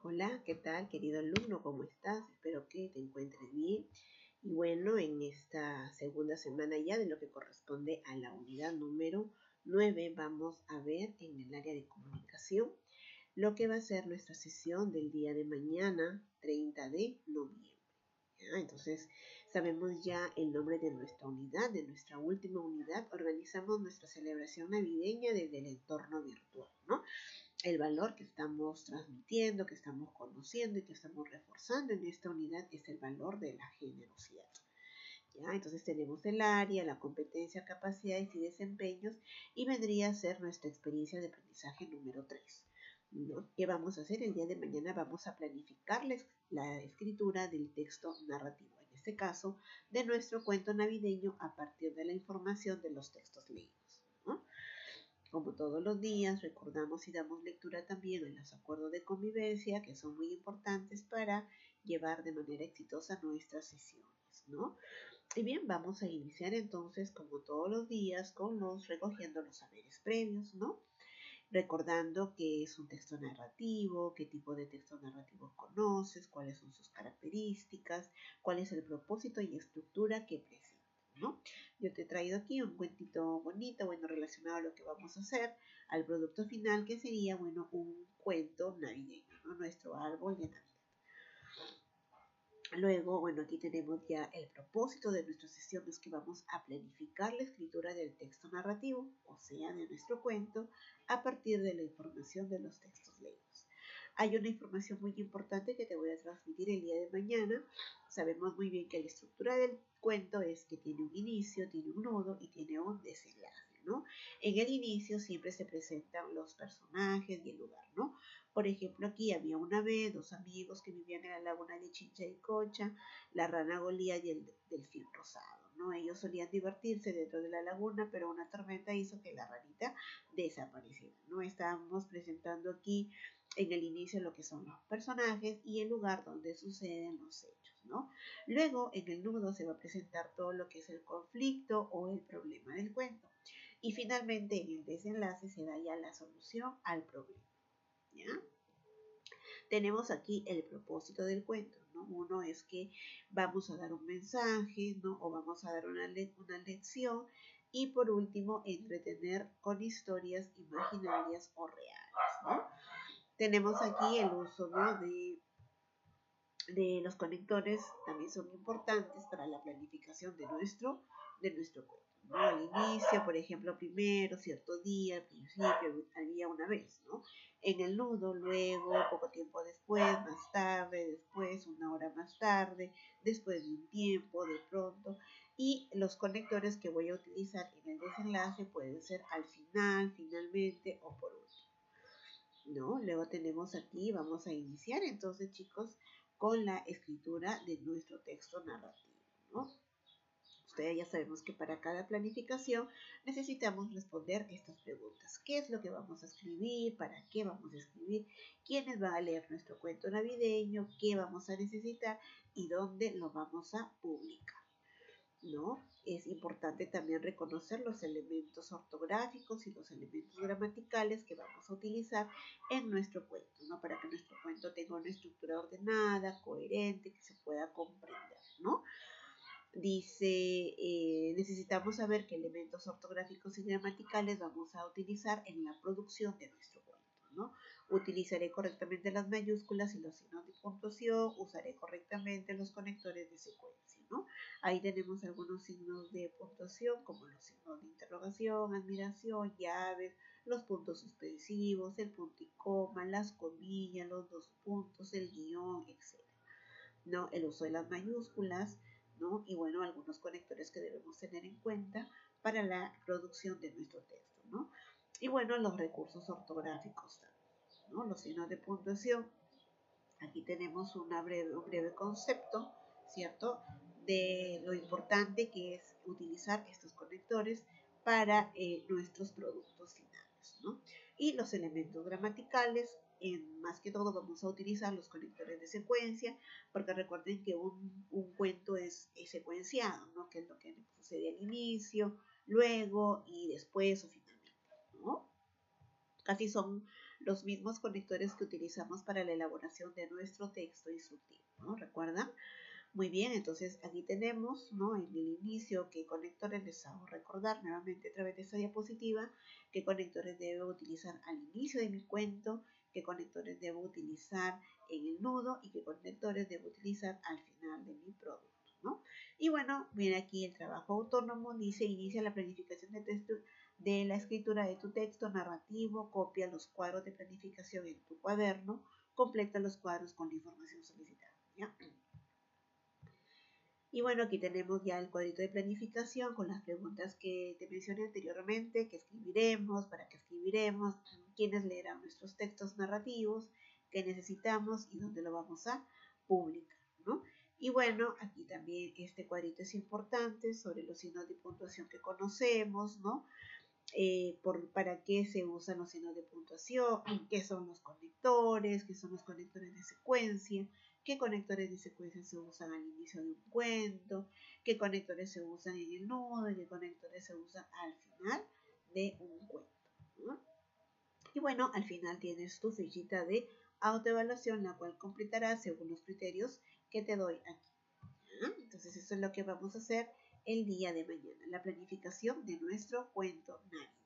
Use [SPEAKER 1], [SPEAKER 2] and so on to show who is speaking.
[SPEAKER 1] Hola, ¿qué tal, querido alumno? ¿Cómo estás? Espero que te encuentres bien. Y bueno, en esta segunda semana ya de lo que corresponde a la unidad número 9, vamos a ver en el área de comunicación lo que va a ser nuestra sesión del día de mañana, 30 de noviembre. ¿Ya? Entonces, sabemos ya el nombre de nuestra unidad, de nuestra última unidad. Organizamos nuestra celebración navideña desde el entorno virtual, ¿no? El valor que estamos transmitiendo, que estamos conociendo y que estamos reforzando en esta unidad es el valor de la generosidad. ¿Ya? Entonces tenemos el área, la competencia, capacidades y desempeños y vendría a ser nuestra experiencia de aprendizaje número 3. ¿No? ¿Qué vamos a hacer? El día de mañana vamos a planificar la escritura del texto narrativo, en este caso de nuestro cuento navideño a partir de la información de los textos leídos. ¿No? Como todos los días, recordamos y damos lectura también a los acuerdos de convivencia, que son muy importantes para llevar de manera exitosa nuestras sesiones, ¿no? Y bien, vamos a iniciar entonces, como todos los días, con recogiendo los saberes previos, ¿no? Recordando qué es un texto narrativo, qué tipo de texto narrativo conoces, cuáles son sus características, cuál es el propósito y estructura que presenta, ¿no? Yo te he traído aquí un cuentito bonito, bueno, relacionado a lo que vamos a hacer, al producto final, que sería, bueno, un cuento navideño, ¿no? Nuestro árbol de Navidad. Luego, bueno, aquí tenemos ya el propósito de nuestra sesión, es que vamos a planificar la escritura del texto narrativo, o sea, de nuestro cuento, a partir de la información de los textos leídos. Hay una información muy importante que te voy a transmitir el día de mañana. Sabemos muy bien que la estructura del cuento es que tiene un inicio, tiene un nudo y tiene un desenlace, ¿no? En el inicio siempre se presentan los personajes y el lugar, ¿no? Por ejemplo, aquí había una vez dos amigos que vivían en la laguna de Chincha y Cocha, la rana Golía y el delfín rosado, ¿no? Ellos solían divertirse dentro de la laguna, pero una tormenta hizo que la ranita desapareciera, ¿no? Estábamos presentando aquí en el inicio lo que son los personajes y el lugar donde suceden los hechos, ¿no? Luego, en el nudo se va a presentar todo lo que es el conflicto o el problema del cuento. Y finalmente, en el desenlace se da ya la solución al problema. ¿Ya? Tenemos aquí el propósito del cuento, ¿no? Uno es que vamos a dar un mensaje, ¿no? O vamos a dar una lección. Y por último, entretener con historias imaginarias o reales, ¿no? Tenemos aquí el uso, ¿no? de los conectores, también son importantes para la planificación de nuestro cuento, ¿no? Al inicio, por ejemplo, primero, cierto día, al principio, había una vez, ¿no? En el nudo, luego, poco tiempo después, más tarde, después, una hora más tarde, después de un tiempo, de pronto. Y los conectores que voy a utilizar en el desenlace pueden ser al final, finalmente o por último, ¿no? Luego tenemos aquí, vamos a iniciar entonces, chicos, con la escritura de nuestro texto narrativo, ¿no? Ustedes ya sabemos que para cada planificación necesitamos responder estas preguntas. ¿Qué es lo que vamos a escribir? ¿Para qué vamos a escribir? ¿Quiénes van a leer nuestro cuento navideño? ¿Qué vamos a necesitar? ¿Y dónde lo vamos a publicar? ¿No? Es importante también reconocer los elementos ortográficos y los elementos gramaticales que vamos a utilizar en nuestro cuento, ¿no? Para que nuestro cuento tenga una estructura ordenada, coherente, que se pueda comprender, ¿no? Dice, necesitamos saber qué elementos ortográficos y gramaticales vamos a utilizar en la producción de nuestro cuento, ¿no? Utilizaré correctamente las mayúsculas y los signos de puntuación, usaré correctamente los conectores de secuencia, ¿no? Ahí tenemos algunos signos de puntuación, como los signos de interrogación, admiración, llaves, los puntos suspensivos, el punto y coma, las comillas, los dos puntos, el guión, etc., ¿no? El uso de las mayúsculas, ¿no? Y bueno, algunos conectores que debemos tener en cuenta para la producción de nuestro texto, ¿no? Y bueno, los recursos ortográficos también, ¿no? Los signos de puntuación. Aquí tenemos un breve concepto, ¿cierto? De lo importante que es utilizar estos conectores para nuestros productos finales, ¿no? Y los elementos gramaticales, más que todo vamos a utilizar los conectores de secuencia, porque recuerden que un cuento es secuenciado, ¿no? Que es lo que sucede al inicio, luego y después o finalmente, ¿no? Casi son los mismos conectores que utilizamos para la elaboración de nuestro texto instructivo, ¿no? ¿Recuerdan? Muy bien, entonces aquí tenemos, ¿no? En el inicio qué conectores les hago recordar nuevamente a través de esta diapositiva, qué conectores debo utilizar al inicio de mi cuento, qué conectores debo utilizar en el nudo y qué conectores debo utilizar al final de mi producto, ¿no? Y bueno, viene aquí el trabajo autónomo, dice inicia la planificación de texto de la escritura de tu texto narrativo, copia los cuadros de planificación en tu cuaderno, completa los cuadros con la información solicitada, ¿ya? Y bueno, aquí tenemos ya el cuadrito de planificación con las preguntas que te mencioné anteriormente, qué escribiremos, para qué escribiremos, quiénes leerán nuestros textos narrativos, qué necesitamos y dónde lo vamos a publicar, ¿no? Y bueno, aquí también este cuadrito es importante sobre los signos de puntuación que conocemos, ¿no? Para qué se usan los signos de puntuación, qué son los conectores, qué son los conectores de secuencia, qué conectores de secuencia se usan al inicio de un cuento, qué conectores se usan en el nudo y qué conectores se usan al final de un cuento, ¿no? Y bueno, al final tienes tu fichita de autoevaluación, la cual completarás según los criterios que te doy aquí. ¿Ya? Entonces eso es lo que vamos a hacer el día de mañana, la planificación de nuestro cuento navideño.